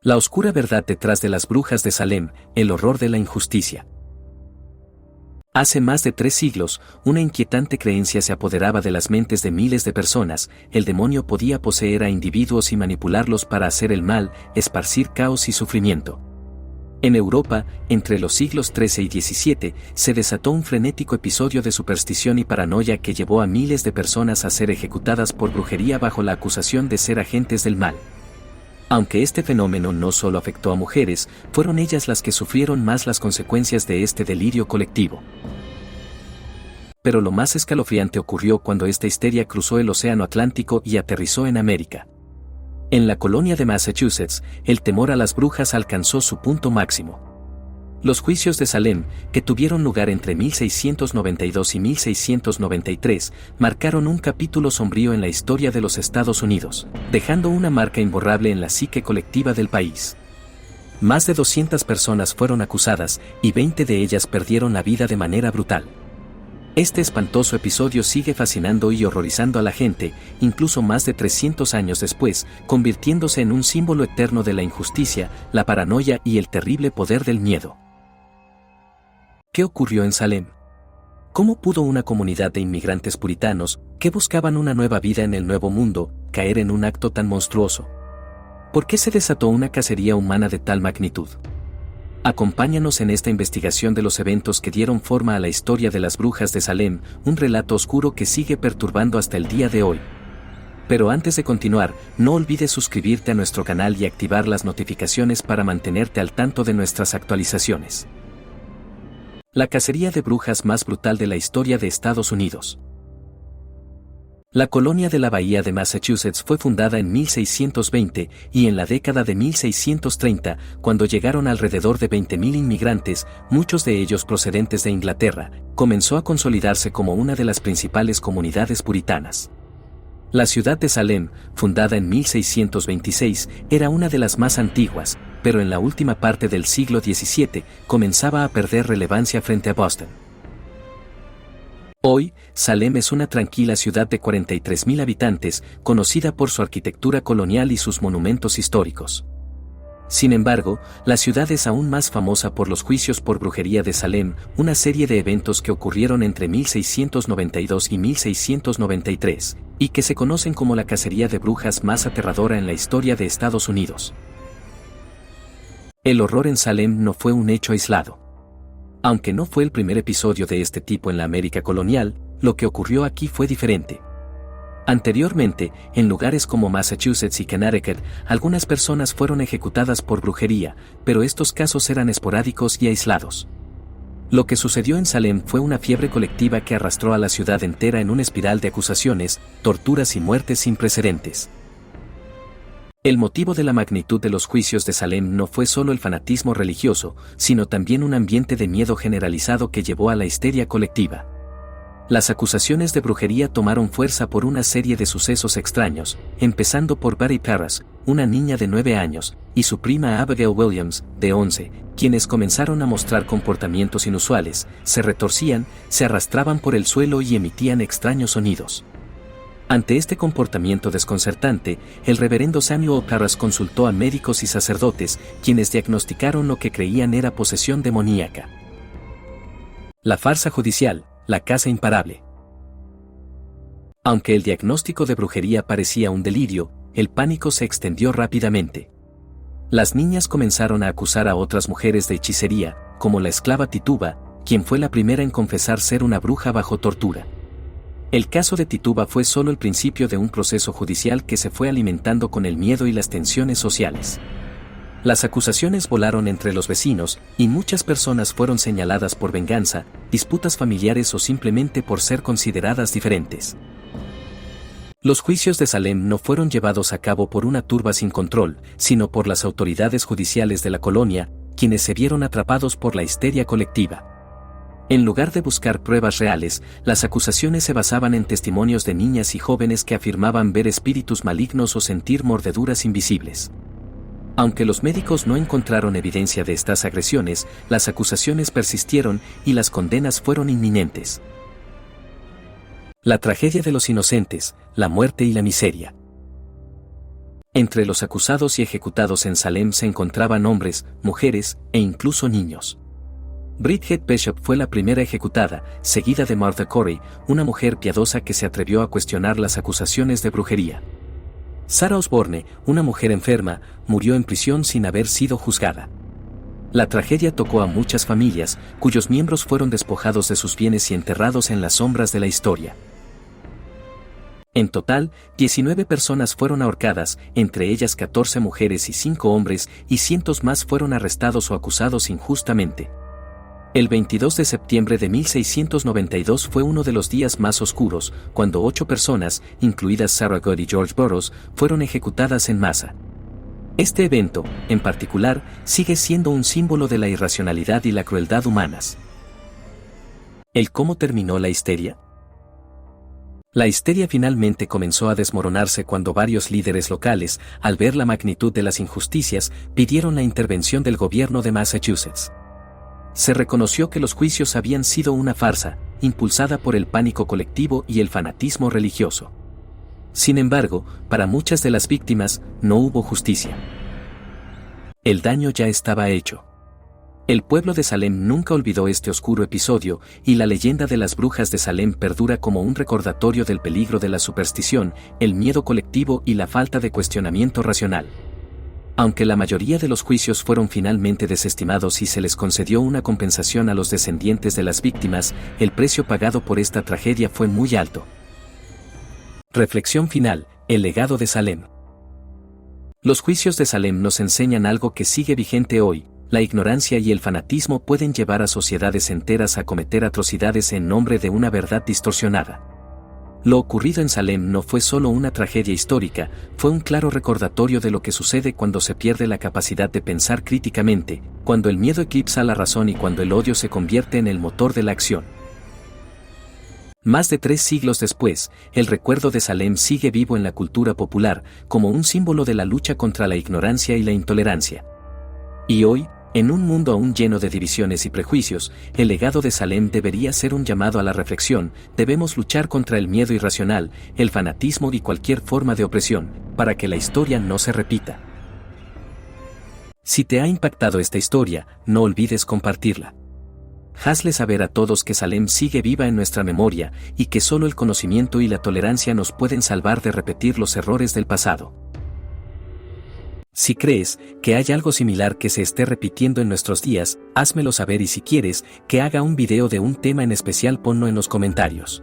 La oscura verdad detrás de las brujas de Salem, el horror de la injusticia. Hace más de 3 siglos, una inquietante creencia se apoderaba de las mentes de miles de personas: el demonio podía poseer a individuos y manipularlos para hacer el mal, esparcir caos y sufrimiento. En Europa, entre los siglos XIII y XVII, se desató un frenético episodio de superstición y paranoia que llevó a miles de personas a ser ejecutadas por brujería bajo la acusación de ser agentes del mal. Aunque este fenómeno no solo afectó a mujeres, fueron ellas las que sufrieron más las consecuencias de este delirio colectivo. Pero lo más escalofriante ocurrió cuando esta histeria cruzó el Océano Atlántico y aterrizó en América. En la colonia de Massachusetts, el temor a las brujas alcanzó su punto máximo. Los juicios de Salem, que tuvieron lugar entre 1692 y 1693, marcaron un capítulo sombrío en la historia de los Estados Unidos, dejando una marca imborrable en la psique colectiva del país. Más de 200 personas fueron acusadas, y 20 de ellas perdieron la vida de manera brutal. Este espantoso episodio sigue fascinando y horrorizando a la gente, incluso más de 300 años después, convirtiéndose en un símbolo eterno de la injusticia, la paranoia y el terrible poder del miedo. ¿Qué ocurrió en Salem? ¿Cómo pudo una comunidad de inmigrantes puritanos, que buscaban una nueva vida en el Nuevo Mundo, caer en un acto tan monstruoso? ¿Por qué se desató una cacería humana de tal magnitud? Acompáñanos en esta investigación de los eventos que dieron forma a la historia de las brujas de Salem, un relato oscuro que sigue perturbando hasta el día de hoy. Pero antes de continuar, no olvides suscribirte a nuestro canal y activar las notificaciones para mantenerte al tanto de nuestras actualizaciones. La cacería de brujas más brutal de la historia de Estados Unidos. La colonia de la Bahía de Massachusetts fue fundada en 1620 y en la década de 1630, cuando llegaron alrededor de 20.000 inmigrantes, muchos de ellos procedentes de Inglaterra, comenzó a consolidarse como una de las principales comunidades puritanas. La ciudad de Salem, fundada en 1626, era una de las más antiguas, pero en la última parte del siglo XVII comenzaba a perder relevancia frente a Boston. Hoy, Salem es una tranquila ciudad de 43.000 habitantes, conocida por su arquitectura colonial y sus monumentos históricos. Sin embargo, la ciudad es aún más famosa por los juicios por brujería de Salem, una serie de eventos que ocurrieron entre 1692 y 1693, y que se conocen como la cacería de brujas más aterradora en la historia de Estados Unidos. El horror en Salem no fue un hecho aislado. Aunque no fue el primer episodio de este tipo en la América colonial, lo que ocurrió aquí fue diferente. Anteriormente, en lugares como Massachusetts y Connecticut, algunas personas fueron ejecutadas por brujería, pero estos casos eran esporádicos y aislados. Lo que sucedió en Salem fue una fiebre colectiva que arrastró a la ciudad entera en una espiral de acusaciones, torturas y muertes sin precedentes. El motivo de la magnitud de los juicios de Salem no fue solo el fanatismo religioso, sino también un ambiente de miedo generalizado que llevó a la histeria colectiva. Las acusaciones de brujería tomaron fuerza por una serie de sucesos extraños, empezando por Betty Parras, una niña de 9 años, y su prima Abigail Williams, de 11, quienes comenzaron a mostrar comportamientos inusuales, se retorcían, se arrastraban por el suelo y emitían extraños sonidos. Ante este comportamiento desconcertante, el reverendo Samuel Parras consultó a médicos y sacerdotes, quienes diagnosticaron lo que creían era posesión demoníaca. La farsa judicial, la casa imparable. Aunque el diagnóstico de brujería parecía un delirio, el pánico se extendió rápidamente. Las niñas comenzaron a acusar a otras mujeres de hechicería, como la esclava Tituba, quien fue la primera en confesar ser una bruja bajo tortura. El caso de Tituba fue solo el principio de un proceso judicial que se fue alimentando con el miedo y las tensiones sociales. Las acusaciones volaron entre los vecinos, y muchas personas fueron señaladas por venganza, disputas familiares o simplemente por ser consideradas diferentes. Los juicios de Salem no fueron llevados a cabo por una turba sin control, sino por las autoridades judiciales de la colonia, quienes se vieron atrapados por la histeria colectiva. En lugar de buscar pruebas reales, las acusaciones se basaban en testimonios de niñas y jóvenes que afirmaban ver espíritus malignos o sentir mordeduras invisibles. Aunque los médicos no encontraron evidencia de estas agresiones, las acusaciones persistieron y las condenas fueron inminentes. La tragedia de los inocentes, la muerte y la miseria. Entre los acusados y ejecutados en Salem se encontraban hombres, mujeres e incluso niños. Bridget Bishop fue la primera ejecutada, seguida de Martha Corey, una mujer piadosa que se atrevió a cuestionar las acusaciones de brujería. Sarah Osborne, una mujer enferma, murió en prisión sin haber sido juzgada. La tragedia tocó a muchas familias, cuyos miembros fueron despojados de sus bienes y enterrados en las sombras de la historia. En total, 19 personas fueron ahorcadas, entre ellas 14 mujeres y 5 hombres, y cientos más fueron arrestados o acusados injustamente. El 22 de septiembre de 1692 fue uno de los días más oscuros, cuando 8 personas, incluidas Sarah Good y George Burroughs, fueron ejecutadas en masa. Este evento, en particular, sigue siendo un símbolo de la irracionalidad y la crueldad humanas. ¿El cómo terminó la histeria? La histeria finalmente comenzó a desmoronarse cuando varios líderes locales, al ver la magnitud de las injusticias, pidieron la intervención del gobierno de Massachusetts. Se reconoció que los juicios habían sido una farsa, impulsada por el pánico colectivo y el fanatismo religioso. Sin embargo, para muchas de las víctimas, no hubo justicia. El daño ya estaba hecho. El pueblo de Salem nunca olvidó este oscuro episodio, y la leyenda de las brujas de Salem perdura como un recordatorio del peligro de la superstición, el miedo colectivo y la falta de cuestionamiento racional. Aunque la mayoría de los juicios fueron finalmente desestimados y se les concedió una compensación a los descendientes de las víctimas, el precio pagado por esta tragedia fue muy alto. Reflexión final: el legado de Salem. Los juicios de Salem nos enseñan algo que sigue vigente hoy: la ignorancia y el fanatismo pueden llevar a sociedades enteras a cometer atrocidades en nombre de una verdad distorsionada. Lo ocurrido en Salem no fue solo una tragedia histórica, fue un claro recordatorio de lo que sucede cuando se pierde la capacidad de pensar críticamente, cuando el miedo eclipsa la razón y cuando el odio se convierte en el motor de la acción. Más de 3 siglos después, el recuerdo de Salem sigue vivo en la cultura popular, como un símbolo de la lucha contra la ignorancia y la intolerancia. Y hoy, en un mundo aún lleno de divisiones y prejuicios, el legado de Salem debería ser un llamado a la reflexión. Debemos luchar contra el miedo irracional, el fanatismo y cualquier forma de opresión, para que la historia no se repita. Si te ha impactado esta historia, no olvides compartirla. Hazle saber a todos que Salem sigue viva en nuestra memoria, y que solo el conocimiento y la tolerancia nos pueden salvar de repetir los errores del pasado. Si crees que hay algo similar que se esté repitiendo en nuestros días, házmelo saber, y si quieres que haga un video de un tema en especial, ponlo en los comentarios.